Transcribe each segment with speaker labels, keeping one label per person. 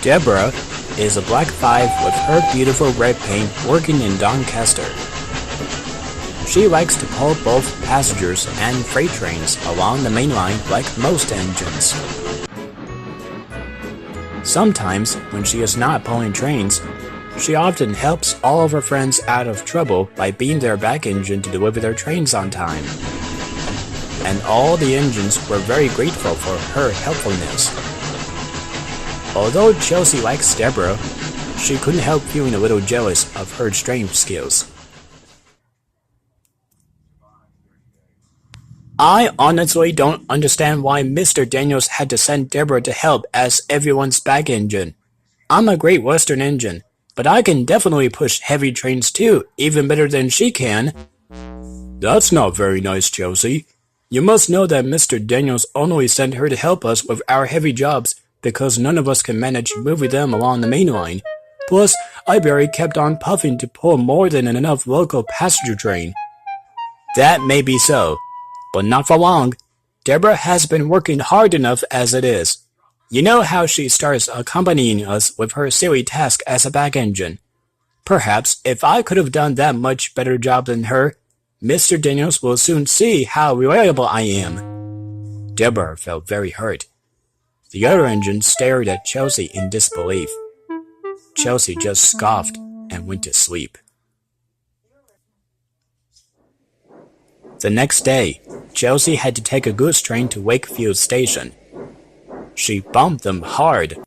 Speaker 1: Deborah is a black 5 with her beautiful red paint working in Doncaster. She likes to pull both passengers and freight trains along the main line like most engines. Sometimes, when she is not pulling trains, she often helps all of her friends out of trouble by being their back engine to deliver their trains on time. And all the engines were very grateful for her helpfulness. Although Chelsea likes Deborah, she couldn't help feeling a little jealous of her train skills. I honestly don't understand why Mr. Daniels had to send Deborah to help as everyone's back engine. I'm a Great Western engine, but I can definitely push heavy trains too, even better than she can. That's not very nice, Chelsea. You must know that Mr. Daniels only sent her to help us with our heavy jobs because none of us can manage moving them along the main line. Plus, I barely kept on puffing to pull more than enough local passenger train. That may be so, but not for long. Deborah has been working hard enough as it is. You know how she starts accompanying us with her silly task as a back engine. Perhaps if I could have done that much better job than her, Mr. Daniels will soon see how reliable I am. Deborah felt very hurt. The other engine stared at Chelsea in disbelief. Chelsea just scoffed and went to sleep. The next day, Chelsea had to take a goods train to Wakefield Station. She bumped them hard.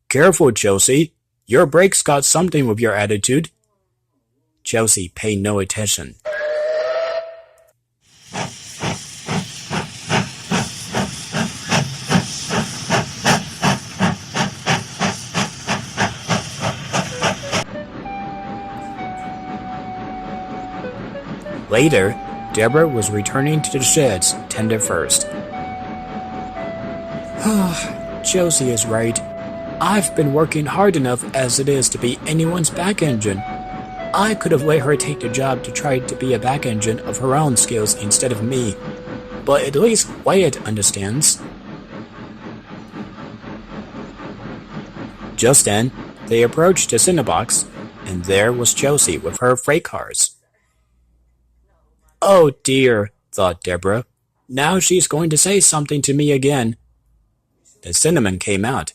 Speaker 1: Careful, Chelsea. Your brakes got something with your attitude. Chelsea paid no attention. Later, Deborah was returning to the sheds tender first. Chelsea is right. I've been working hard enough as it is to be anyone's back engine. I could have let her take the job to try to be a back engine of her own skills instead of me. But at least Wyatt understands. Just then, they approached the Cinderbox, and there was Chelsea with her freight cars. Oh dear, thought Deborah. Now she's going to say something to me again. The cinnamon came out.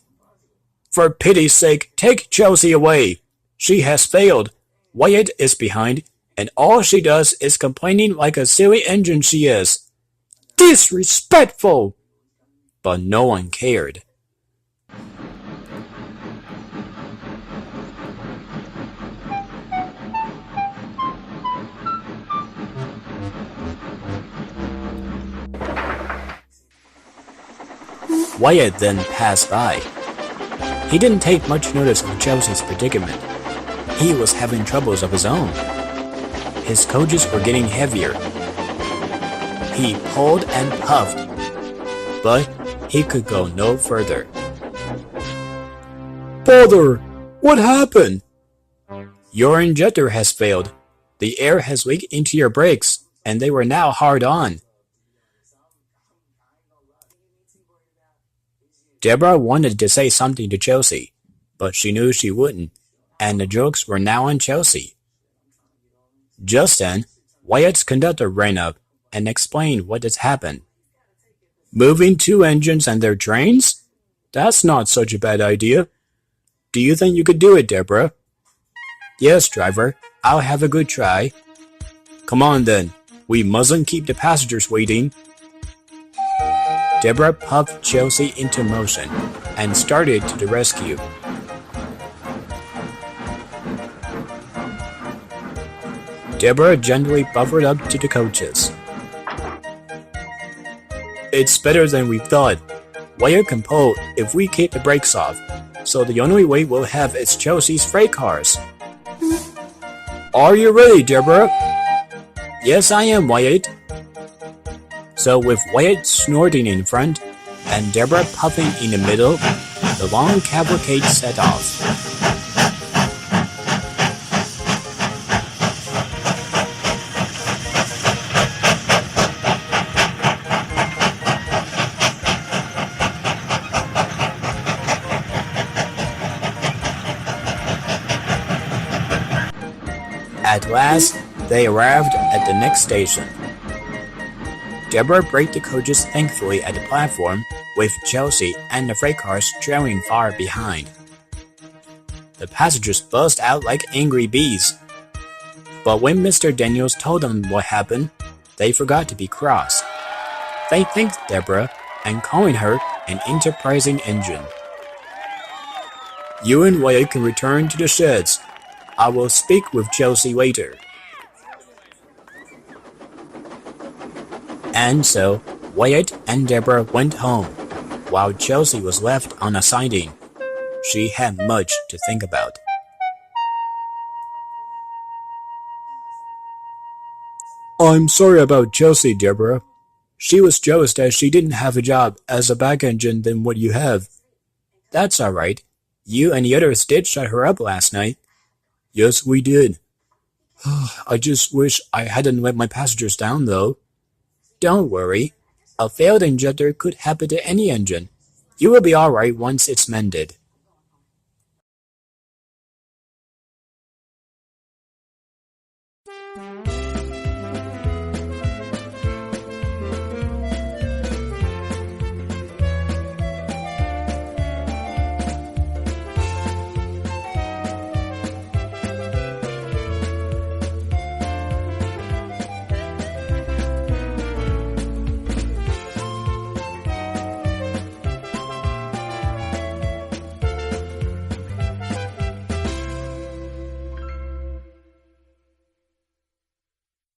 Speaker 1: For pity's sake, take Chelsea away. She has failed. Wyatt is behind, and all she does is complaining like a silly engine she is. Disrespectful! But no one cared. Wyatt then passed by. He didn't take much notice of Chelsea's predicament. He was having troubles of his own. His coaches were getting heavier. He pulled and puffed, but he could go no further. Bother! What happened? Your injector has failed. The air has leaked into your brakes, and they were now hard on. Deborah wanted to say something to Chelsea, but she knew she wouldn't, and the jokes were now on Chelsea. Just then, Wyatt's conductor ran up and explained what had happened. Moving 2 engines and their trains? That's not such a bad idea. Do you think you could do it, Deborah? Yes, driver. I'll have a good try. Come on then. We mustn't keep the passengers waiting. Deborah puffed Chelsea into motion and started to the rescue. Deborah gently buffered up to the coaches. It's better than we thought. Wyatt can pull if we keep the brakes off, so the only way we'll have is Chelsea's freight cars. Are you ready, Deborah? Yes, I am, Wyatt. So with Wyatt snorting in front and Deborah puffing in the middle, the long cavalcade set off. At last, they arrived at the next station. Deborah braked the coaches thankfully at the platform, with Chelsea and the freight cars trailing far behind. The passengers buzzed out like angry bees. But when Mr. Daniels told them what happened, they forgot to be cross. They thanked Deborah and calling her an enterprising engine. You and Wyatt can return to the sheds. I will speak with Chelsea later. And so, Wyatt and Deborah went home, while Chelsea was left on a siding. She had much to think about. I'm sorry about Chelsea, Deborah. She was jealous that she didn't have a job as a back engine than what you have. That's all right. You and the others did shut her up last night. Yes, we did. I just wish I hadn't let my passengers down, though. Don't worry. A failed injector could happen to any engine. You will be all right once it's mended.